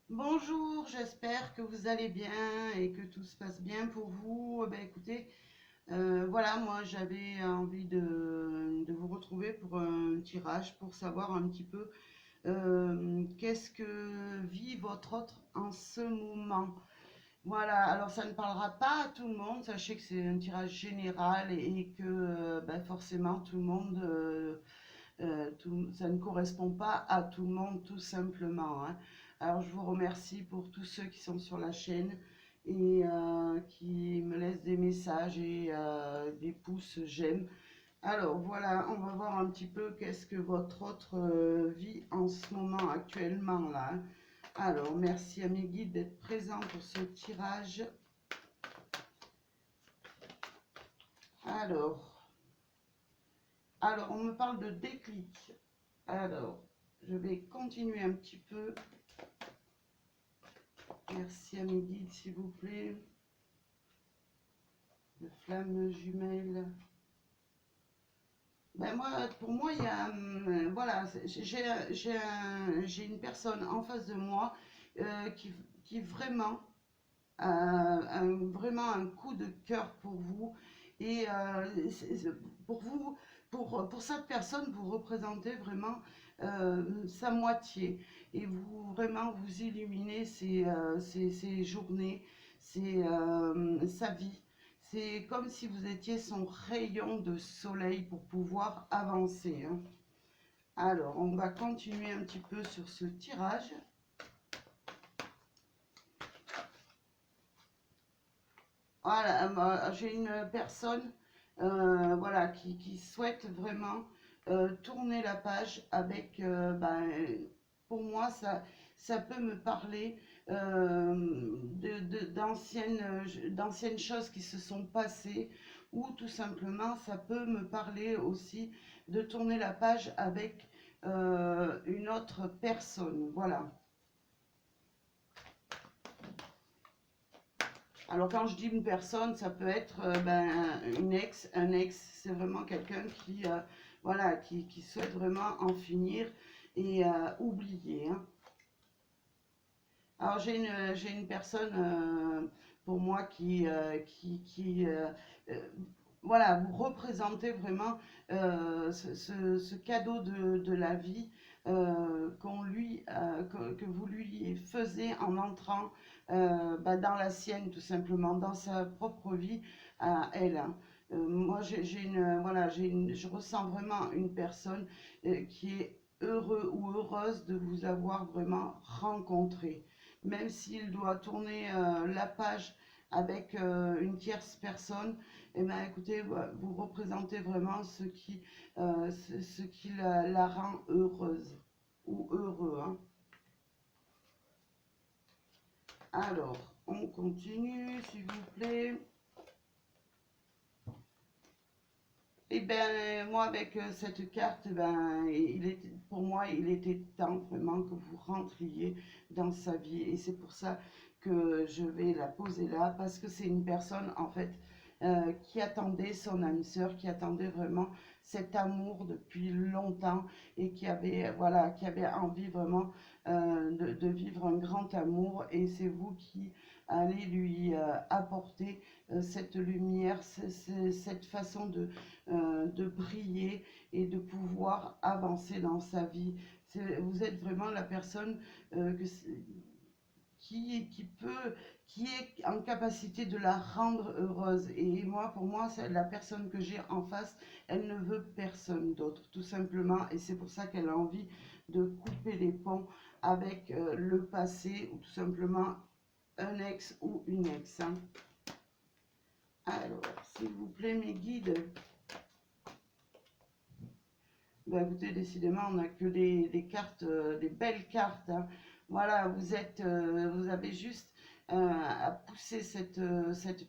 Bonjour, j'espère que vous allez bien et que tout se passe bien pour vous. Ben écoutez, voilà, moi j'avais envie de vous retrouver pour un tirage pour savoir un petit peu qu'est-ce que vit votre autre en ce moment. Voilà, alors ça ne parlera pas à tout le monde, sachez que c'est un tirage général et que ben forcément tout le monde, ça ne correspond pas à tout le monde tout simplement, hein. Alors je vous remercie pour tous ceux qui sont sur la chaîne et qui me laissent des messages et des pouces j'aime. Alors voilà, on va voir un petit peu qu'est-ce que votre autre vit en ce moment actuellement là, hein. Alors merci à mes guides d'être présents pour ce tirage. Alors, alors on me parle de déclic. Alors, je vais continuer un petit peu. Merci à mes guides, s'il vous plaît. De flammes jumelles. Ben moi, pour moi, il y a, voilà, j'ai une personne en face de moi qui vraiment vraiment un coup de cœur pour vous. Et pour vous, pour cette personne, vous représentez vraiment sa moitié. Et vous, vraiment, vous illuminez ses journées, sa vie. C'est comme si vous étiez son rayon de soleil pour pouvoir avancer, hein. Alors, on va continuer un petit peu sur ce tirage. Voilà, j'ai une personne voilà, qui souhaite vraiment tourner la page avec, pour moi, ça peut me parler d'anciennes choses qui se sont passées, ou tout simplement, ça peut me parler aussi de tourner la page avec une autre personne. Voilà. Alors quand je dis une personne, ça peut être une ex, un ex, c'est vraiment quelqu'un qui, voilà, qui souhaite vraiment en finir et oublier, hein. Alors j'ai une personne pour moi euh, voilà, vous représentez vraiment ce cadeau de la vie que vous lui faisiez en entrant dans la sienne, tout simplement, dans sa propre vie à elle, hein. Moi, voilà, je ressens vraiment une personne qui est heureux ou heureuse de vous avoir vraiment rencontré. Même s'il doit tourner la page avec une tierce personne, eh bien, écoutez, vous représentez vraiment ce qui la rend heureuse ou heureux, hein. Alors, on continue, s'il vous plaît. Et ben moi avec cette carte, pour moi il était temps vraiment que vous rentriez dans sa vie, et c'est pour ça que je vais la poser là, parce que c'est une personne en fait qui attendait son âme sœur, qui attendait vraiment cet amour depuis longtemps, et qui avait voilà, qui avait envie vraiment de vivre un grand amour, et c'est vous qui allez lui apporter cette lumière, cette façon de briller et de pouvoir avancer dans sa vie. Vous êtes vraiment la personne euh, que qui peut, qui est en capacité de la rendre heureuse. Et moi, pour moi, c'est la personne que j'ai en face, elle ne veut personne d'autre, tout simplement. Et c'est pour ça qu'elle a envie de couper les ponts avec le passé, ou tout simplement un ex ou une ex, hein. Alors, s'il vous plaît, mes guides. Bah écoutez, décidément, on n'a que des cartes, des belles cartes, hein. Voilà, vous avez juste à pousser cette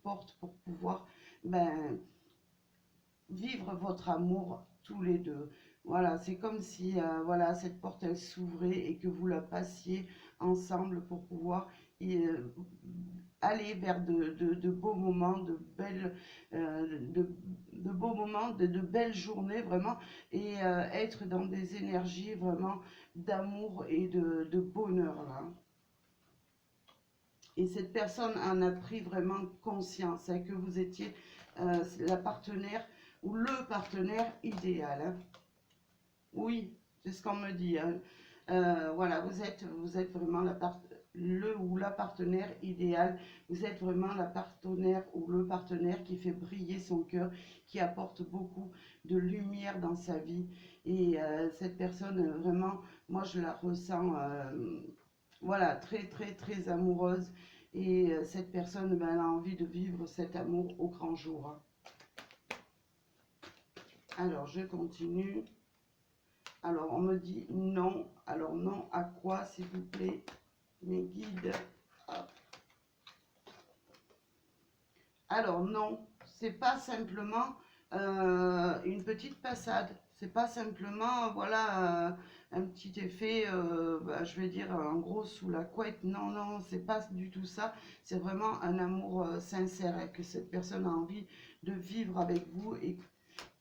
porte pour pouvoir ben, vivre votre amour tous les deux. Voilà, c'est comme si voilà, cette porte elle s'ouvrait et que vous la passiez ensemble pour pouvoir aller vers de beaux moments, de beaux moments, de belles journées vraiment, et être dans des énergies vraiment d'amour et de bonheur là. Et cette personne en a pris vraiment conscience, hein, que vous étiez la partenaire ou le partenaire idéal, hein. Oui, c'est ce qu'on me dit, hein. Voilà, vous êtes vraiment le ou la partenaire idéal. Vous êtes vraiment la partenaire ou le partenaire qui fait briller son cœur, qui apporte beaucoup de lumière dans sa vie. Et cette personne, vraiment, moi je la ressens, voilà, très très très amoureuse. Et cette personne, ben, elle a envie de vivre cet amour au grand jour, hein. Alors, je continue. Alors, on me dit non. Alors, non à quoi, s'il vous plaît, mes guides? Hop. Alors, non, c'est pas simplement une petite passade. C'est pas simplement, voilà, un petit effet, bah, je vais dire, en gros, sous la couette. Non, non, c'est pas du tout ça. C'est vraiment un amour sincère, hein, que cette personne a envie de vivre avec vous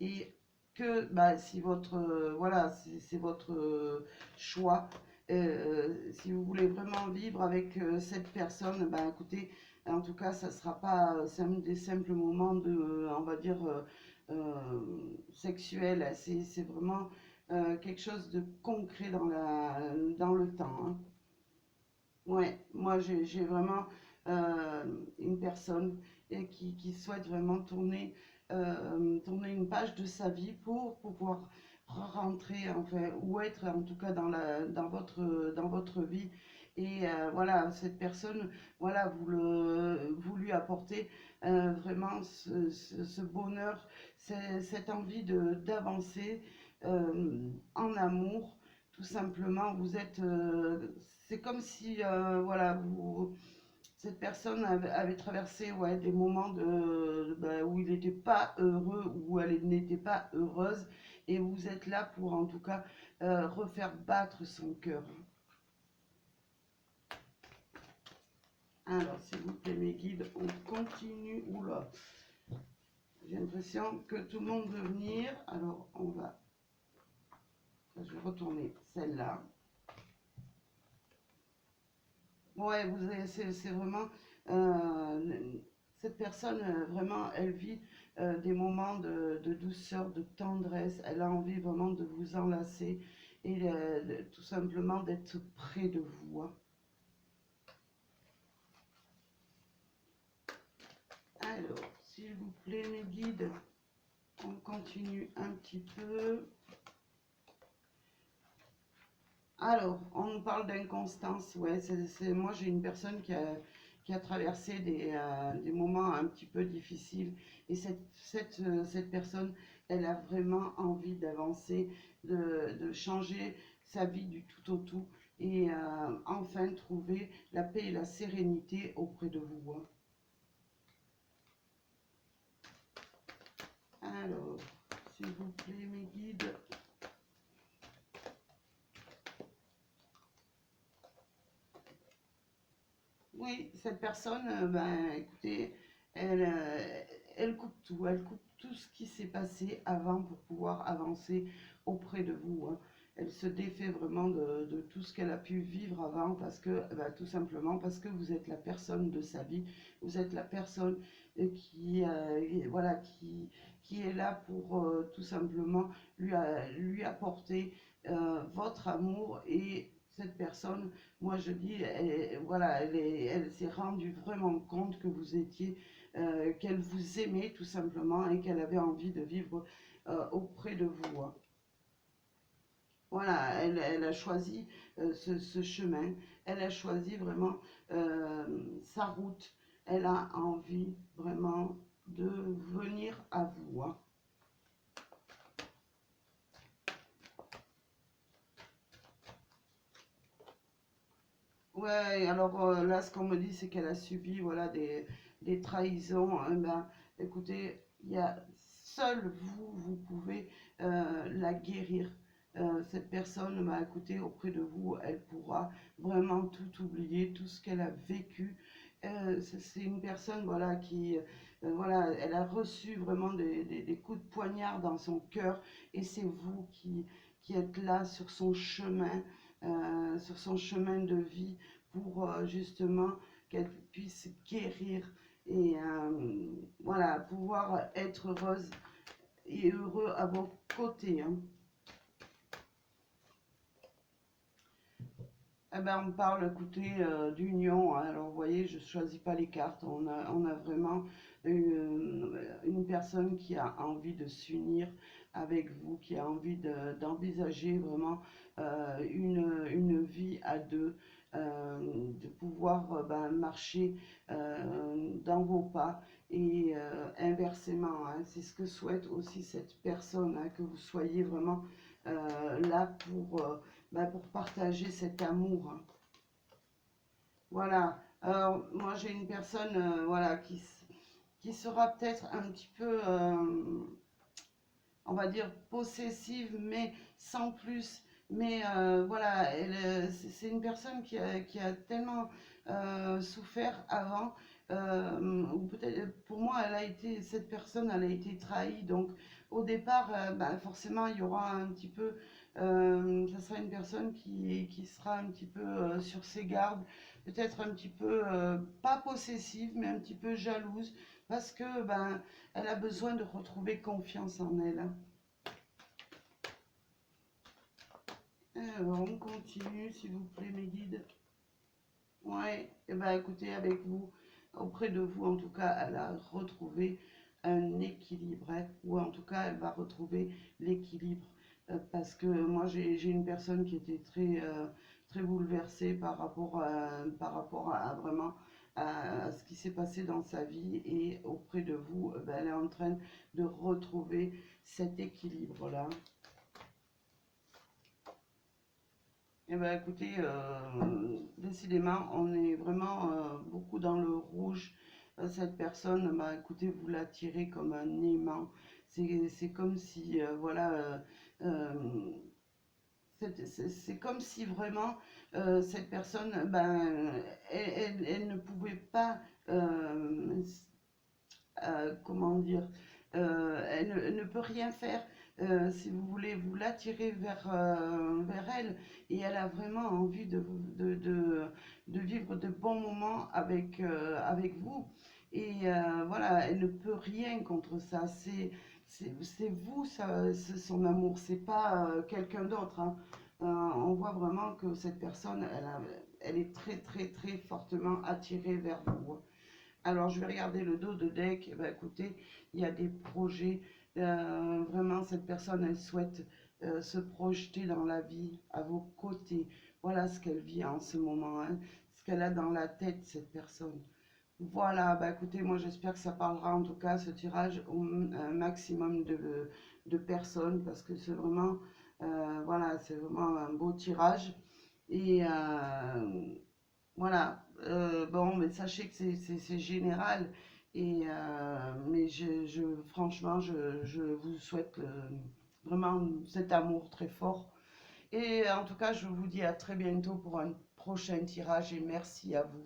et que bah, si votre voilà, c'est votre choix, si vous voulez vraiment vivre avec cette personne, bah, écoutez, en tout cas ça sera pas des simples moments de on va dire sexuel, c'est vraiment quelque chose de concret dans le temps, hein. Ouais, moi j'ai vraiment une personne qui souhaite vraiment tourner une page de sa vie pour pouvoir rentrer, enfin, ou être en tout cas dans votre vie. Et voilà, cette personne, voilà, vous lui apportez vraiment ce bonheur, cette envie d'avancer en amour, tout simplement. Vous êtes, c'est comme si, voilà, cette personne avait traversé, ouais, des moments bah, où il n'était pas heureux, où elle n'était pas heureuse, et vous êtes là pour, en tout cas, refaire battre son cœur. Alors, s'il vous plaît, mes guides, on continue. Oula, j'ai l'impression que tout le monde veut venir. Alors, je vais retourner celle-là. Ouais, c'est vraiment cette personne, vraiment, elle vit des moments de douceur, de tendresse. Elle a envie vraiment de vous enlacer et tout simplement d'être près de vous, hein. Alors, s'il vous plaît, mes guides, on continue un petit peu. Alors, on nous parle d'inconstance. Ouais, moi, j'ai une personne qui a traversé des moments un petit peu difficiles. Et cette personne, elle a vraiment envie d'avancer, de changer sa vie du tout au tout. Et enfin trouver la paix et la sérénité auprès de vous, hein. Alors, s'il vous plaît, mes guides. Oui, cette personne, ben, écoutez, elle coupe tout. Elle coupe tout ce qui s'est passé avant pour pouvoir avancer auprès de vous, hein. Elle se défait vraiment de tout ce qu'elle a pu vivre avant parce que, ben, tout simplement parce que vous êtes la personne de sa vie. Vous êtes la personne voilà, qui est là pour tout simplement lui apporter votre amour et cette personne, moi je dis, voilà, elle s'est rendue vraiment compte que vous étiez, qu'elle vous aimait tout simplement et qu'elle avait envie de vivre auprès de vous, hein. Voilà, elle a choisi ce chemin, elle a choisi vraiment sa route, elle a envie vraiment de venir à vous, hein. Ouais, alors là, ce qu'on me dit, c'est qu'elle a subi, voilà, des trahisons, hein. Ben, écoutez, il y a seul vous, vous pouvez la guérir. Cette personne, bah, écoutez, auprès de vous, elle pourra vraiment tout oublier, tout ce qu'elle a vécu. C'est une personne, voilà, voilà, elle a reçu vraiment des coups de poignard dans son cœur, et c'est vous qui êtes là sur son chemin de vie pour justement qu'elle puisse guérir et voilà, pouvoir être heureuse et heureux à vos côtés, hein. Eh ben, on parle, écoutez, d'union, hein. Alors, vous voyez, je ne choisis pas les cartes. On a vraiment une personne qui a envie de s'unir avec vous, qui a envie d'envisager vraiment une vie à deux, de pouvoir ben, marcher dans vos pas et inversement, hein. C'est ce que souhaite aussi cette personne, hein, que vous soyez vraiment là bah, pour partager cet amour, hein. Voilà. Alors, moi, j'ai une personne voilà, qui sera peut-être un petit peu, on va dire, possessive, mais sans plus. Mais voilà, c'est une personne qui a tellement souffert avant, ou peut-être, pour moi, cette personne, elle a été trahie. Donc, au départ, ben, forcément, il y aura un petit peu, ça sera une personne qui sera un petit peu sur ses gardes, peut-être un petit peu, pas possessive, mais un petit peu jalouse, parce que, ben, elle a besoin de retrouver confiance en elle, hein. Alors, on continue, s'il vous plaît, mes guides. Ouais, et ben écoutez, avec vous, auprès de vous, en tout cas, elle a retrouvé un équilibre, hein, ou en tout cas, elle va retrouver l'équilibre. Parce que moi, j'ai une personne qui était très bouleversée par rapport à vraiment à ce qui s'est passé dans sa vie. Et auprès de vous, ben, elle est en train de retrouver cet équilibre-là. Eh bien, écoutez, décidément, on est vraiment beaucoup dans le rouge. Cette personne, bah, écoutez, vous la tirez comme un aimant. C'est comme si, voilà, euh, c'est comme si vraiment cette personne, ben, elle ne pouvait pas, euh, comment dire, elle ne peut rien faire. Si vous voulez vous l'attirer vers elle, et elle a vraiment envie de vivre de bons moments avec vous. Et voilà, elle ne peut rien contre ça. C'est vous, ça, c'est son amour, c'est pas quelqu'un d'autre, hein. On voit vraiment que cette personne, elle est très fortement attirée vers vous. Alors, je vais regarder le dos de deck. Eh ben, écoutez, il y a des projets. Vraiment, cette personne, elle souhaite se projeter dans la vie à vos côtés. Voilà ce qu'elle vit en ce moment, hein, ce qu'elle a dans la tête, cette personne. Voilà, bah écoutez, moi j'espère que ça parlera en tout cas ce tirage au un maximum de personnes parce que c'est vraiment, voilà, c'est vraiment un beau tirage. Et voilà, bon, mais sachez que c'est général. Et, mais franchement, je vous souhaite vraiment cet amour très fort. Et en tout cas, je vous dis à très bientôt pour un prochain tirage et merci à vous.